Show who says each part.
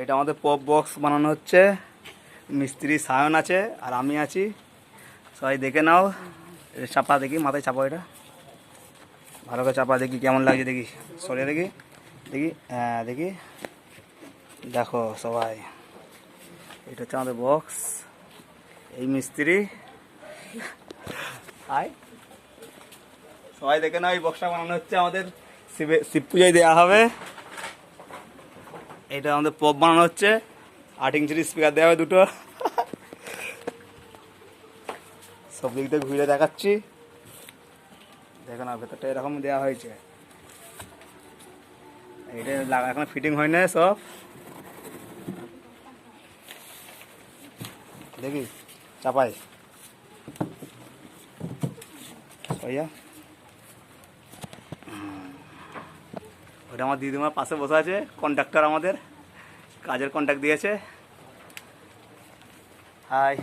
Speaker 1: এটা আমাদের pop box বানানো হচ্ছে। মিস্ত্রি সায়ন আছে আর আমি আছি, সবাই দেখে নাও। এটা চাপা দেখি, মাথায় চাপা, এটা ভালো করে চাপা, দেখি কেমন লাগছে, দেখি সরিয়ে দেখি, দেখি হ্যাঁ দেখি, দেখো সবাই, এটা হচ্ছে আমাদের বক্স। এই মিস্ত্রি আয়, সবাই দেখে নাও। এই বক্সটা বানানো হচ্ছে আমাদের শিব পুজোয় দেওয়া হবে। এটা আমাদের পপ বানানো হচ্ছে, 8 ইঞ্চির স্পিকার দেওয়া হবে দুটো। সব দিক দিয়ে ঘুরে দেখাচ্ছি, দেখো না ভেতরটা এরকম দেওয়া হয়েছে। এটা এখন ফিটিং হয় না সব, দেখি চাপাই ভাইয়া। ওটা আমার দিদিমার পাশে বসে আছে, কন্ট্রাক্টর আমাদের কাজের কন্ট্রাক্ট দিয়েছে। হাই।